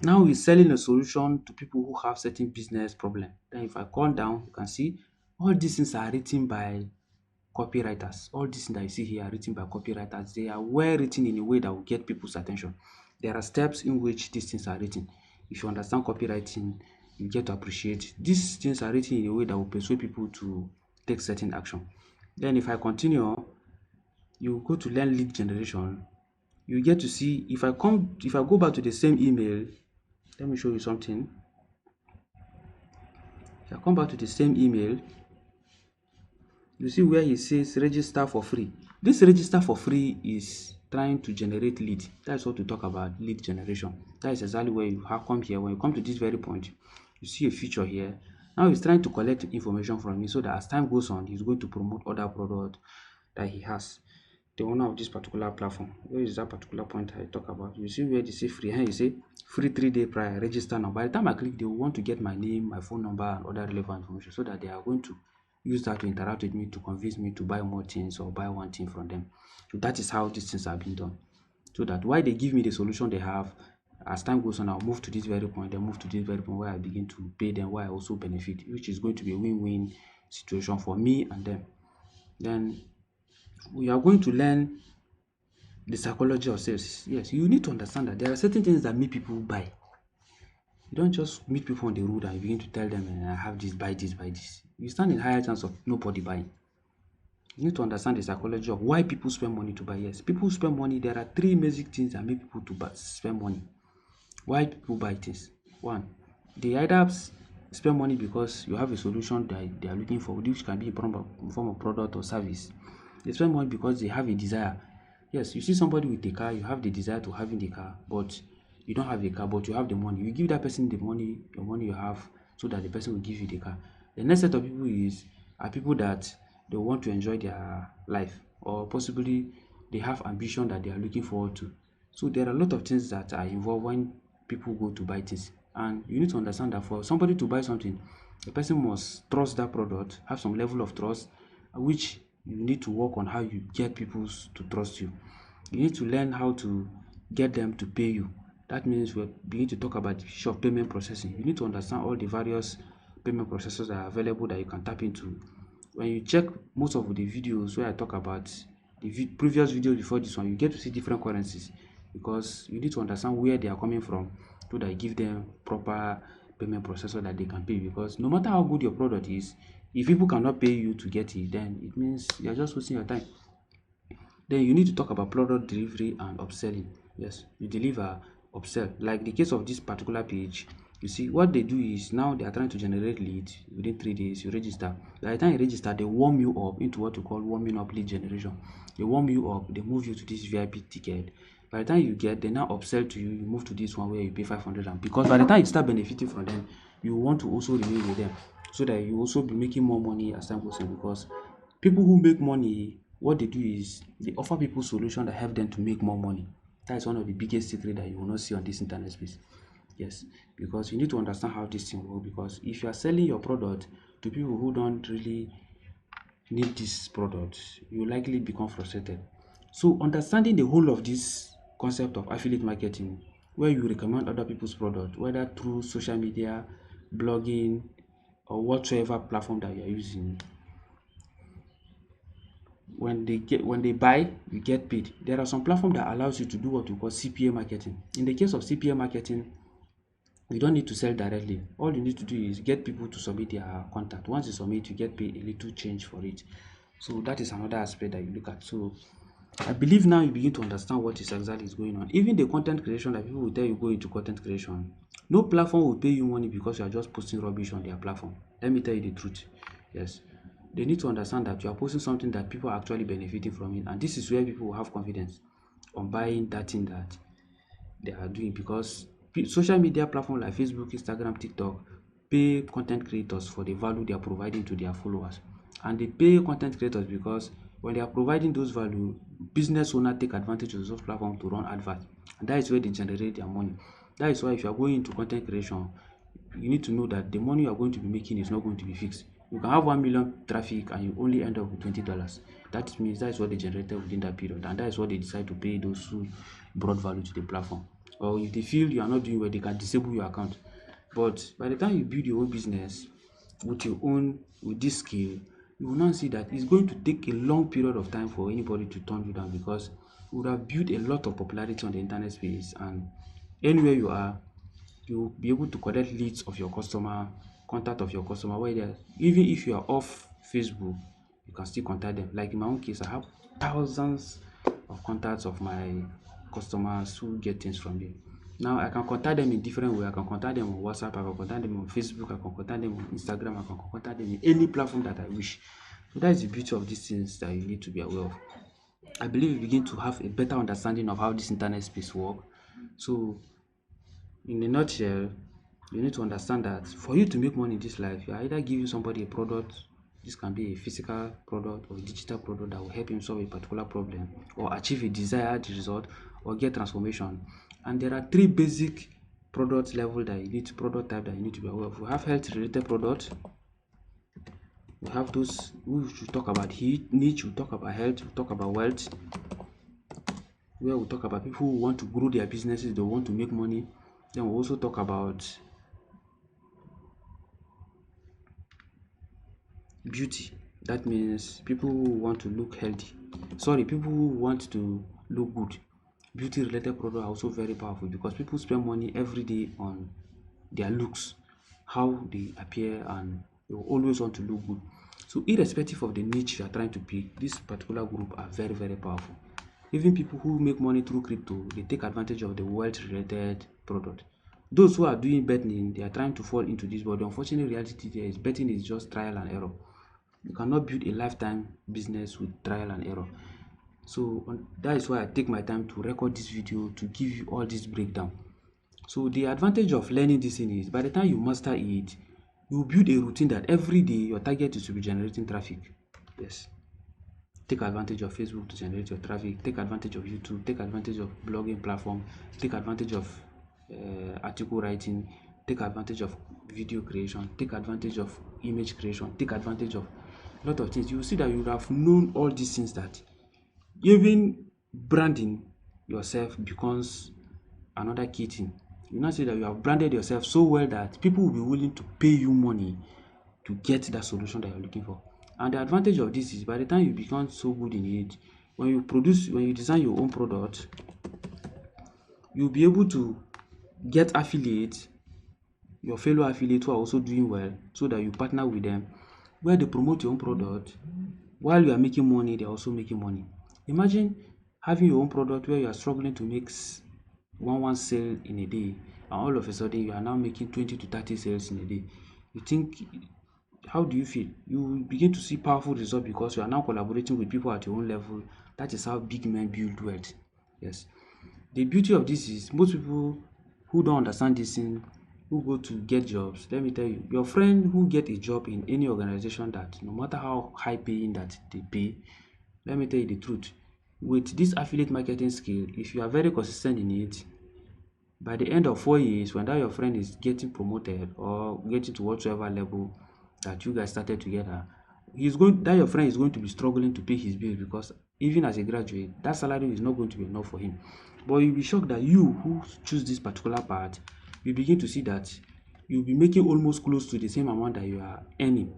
Now we're selling a solution to people who have certain business problem. Then if I come down, you can see all these things are written by copywriters. All these things that you see here are written by copywriters. They are well written in a way that will get people's attention. There are steps in which these things are written. If you understand copywriting, you get to appreciate these things are written in a way that will persuade people to take certain action. Then if I continue, you go to learn lead generation. You get to see if I go back to the same email, let me show you something. If I come back to the same email, you see where he says register for free. This register for free is trying to generate lead. That's what we talk about, lead generation. That is exactly where you have come here. When you come to this very point, you see a feature here. Now he's trying to collect information from me so that as time goes on, he's going to promote other product that he has. The owner of this particular platform. Where is that particular point I talk about? You see where they say free, and you say free 3 day prior, register now. By the time I click, they will want to get my name, my phone number, and other relevant information so that they are going to use that to interact with me to convince me to buy more things or buy one thing from them. So that is how these things are being done. So that why they give me the solution they have, as time goes on, I'll move to this very point, then move to this very point where I begin to pay them, where I also benefit, which is going to be a win-win situation for me and them. Then we are going to learn the psychology of sales. Yes, you need to understand that there are certain things that make people buy. You don't just meet people on the road and you begin to tell them, I have this, buy this, buy this. You stand in higher chance of nobody buying. You need to understand the psychology of why people spend money to buy. Yes, people spend money. There are three basic things that make people to spend money. Why people buy things? One, they either spend money because you have a solution that they are looking for, which can be in form of product or service. They spend money because they have a desire. Yes, you see somebody with a car, you have the desire to having the car, but you don't have the car, but you have the money. You give that person the money you have, so that the person will give you the car. The next set of people are people that they want to enjoy their life, or possibly they have ambition that they are looking forward to. So there are a lot of things that are involved when people go to buy things. And you need to understand that for somebody to buy something, the person must trust that product, have some level of trust, which you need to work on how you get people to trust you. You need to learn how to get them to pay you. That means we begin to talk about the issue of payment processing. You need to understand all the various payment processors that are available that you can tap into. When you check most of the videos where I talk about the previous video before this one, you get to see different currencies, because you need to understand where they are coming from so that you give them proper payment processor that they can pay. Because no matter how good your product is, if people cannot pay you to get it, then it means you're just wasting your time. Then you need to talk about product delivery and upselling. Yes, you deliver, upsell. Like the case of this particular page, you see what they do is now they are trying to generate leads within 3 days. You register. By the time you register, they warm you up into what we call warming up lead generation. They warm you up, they move you to this VIP ticket. By the time you get, they now upsell to you. You move to this one where you pay 500, and because by the time you start benefiting from them, you want to also remain with them so that you also be making more money as time goes on. Because people who make money, what they do is they offer people solution that help them to make more money. That is one of the biggest secret that you will not see on this internet space. Yes, because you need to understand how this thing works. Because if you are selling your product to people who don't really need this product, you likely become frustrated. So understanding the whole of this concept of affiliate marketing, where you recommend other people's product, whether through social media, blogging, or whatsoever platform that you are using, when they buy, you get paid. There are some platform that allows you to do what we call CPA marketing. In the case of CPA marketing, you don't need to sell directly. All you need to do is get people to submit their contact. Once you submit, you get paid a little change for it. So that is another aspect that you look at. So I believe now you begin to understand what is exactly is going on. Even the content creation that people will tell you go into content creation, no platform will pay you money because you are just posting rubbish on their platform. Let me tell you the truth. Yes. They need to understand that you are posting something that people are actually benefiting from it. And this is where people will have confidence on buying that thing that they are doing, because social media platforms like Facebook, Instagram, TikTok pay content creators for the value they are providing to their followers. And they pay content creators because when they are providing those value, business owners take advantage of those platforms to run adverts. And that is where they generate their money. That is why if you are going into content creation, you need to know that the money you are going to be making is not going to be fixed. You can have 1 million traffic and you only end up with $20. That means that is what they generated within that period, and that is what they decide to pay those who brought value to the platform. or if they feel you are not doing well, they can disable your account. But by the time you build your own business with this skill, you will now see that it's going to take a long period of time for anybody to turn you down, because you would have built a lot of popularity on the internet space, and anywhere you are, you'll be able to collect leads of your customer, contact of your customer, where they are, even if you are off Facebook, you can still contact them. Like in my own case, I have thousands of contacts of my customers who get things from me. Now I can contact them in different ways. I can contact them on WhatsApp, I can contact them on Facebook, I can contact them on Instagram, I can contact them in any platform that I wish. So that is the beauty of these things that you need to be aware of. I believe you begin to have a better understanding of how this internet space work. So in a nutshell, you need to understand that for you to make money in this life, you are either giving somebody a product. This can be a physical product or a digital product that will help him solve a particular problem or achieve a desired result or get transformation. And there are three basic product level that you need product type that you need to be aware of. We have health related products. We have those who should talk about heat, niche, we talk about health, we talk about wealth, where we talk about people who want to grow their businesses, they want to make money. Then we also talk about beauty. That means people who want to look healthy. Sorry, people who want to look good. Beauty related products are also very powerful because people spend money every day on their looks, how they appear, and they will always want to look good. So irrespective of the niche you are trying to pick, this particular group are very, very powerful. Even people who make money through crypto, they take advantage of the wealth related product. Those who are doing betting, they are trying to fall into this, but the unfortunate reality there is betting is just trial and error. You cannot build a lifetime business with trial and error. So that is why I take my time to record this video to give you all this breakdown. So the advantage of learning this thing is by the time you master it, you build a routine that every day your target is to be generating traffic. Yes. Take advantage of Facebook to generate your traffic. Take advantage of YouTube. Take advantage of blogging platform. Take advantage of article writing. Take advantage of video creation. Take advantage of image creation. Take advantage of a lot of things. You will see that you have known all these things, that even branding yourself becomes another key thing. You now see that you have branded yourself so well that people will be willing to pay you money to get that solution that you're looking for. And the advantage of this is by the time you become so good in it, when you design your own product, you'll be able to get affiliates, your fellow affiliates who are also doing well, so that you partner with them, where they promote your own product. While you are making money, they're also making money. Imagine having your own product where you are struggling to make one sale in a day, and all of a sudden you are now making 20 to 30 sales in a day. You think, how do you feel? You begin to see powerful results because you are now collaborating with people at your own level. That is how big men build wealth. Yes. The beauty of this is most people who don't understand this thing, who go to get jobs, let me tell you, your friend who get a job in any organization, that no matter how high paying that they pay, let me tell you the truth, with this affiliate marketing skill, if you are very consistent in it, by the end of 4 years, when that your friend is getting promoted or getting to whatsoever level that you guys started together, that your friend is going to be struggling to pay his bill, because even as a graduate, that salary is not going to be enough for him. But you'll be shocked that you who choose this particular path, you begin to see that you'll be making almost close to the same amount that you are earning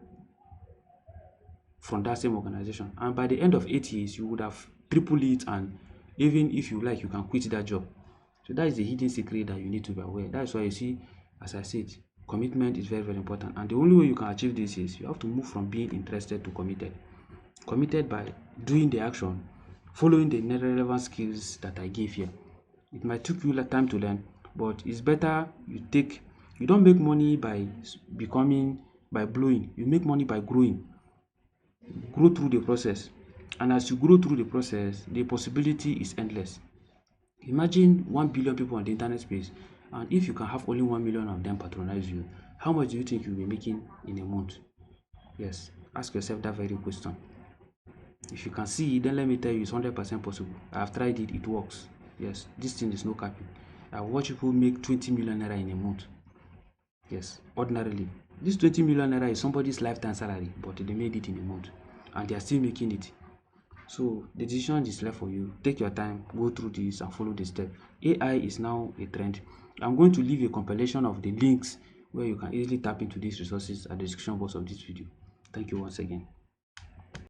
from that same organization. And by the end of 8 years, you would have tripled it, and even if you like, you can quit that job. So that is the hidden secret that you need to be aware. That is why you see, as I said, commitment is very, very important. And the only way you can achieve this is you have to move from being interested to committed. Committed by doing the action, following the relevant skills that I gave here. It might take you time to learn, but it's better you don't make money by blowing. You make money by growing. Grow through the process. And as you grow through the process, the possibility is endless. Imagine 1 billion people on the internet space, and if you can have only 1 million of them patronize you, how much do you think you'll be making in a month? Yes, ask yourself that very question. If you can see it, then let me tell you, it's 100% possible. I've tried it, it works. Yes, this thing is no capping. I watch people make 20 million naira in a month. Yes, ordinarily. This 20 million naira is somebody's lifetime salary, but they made it in a month, and they are still making it. So the decision is left for you. Take your time, go through this and follow the step. AI is now a trend. I'm going to leave a compilation of the links where you can easily tap into these resources at the description box of this video. Thank you once again.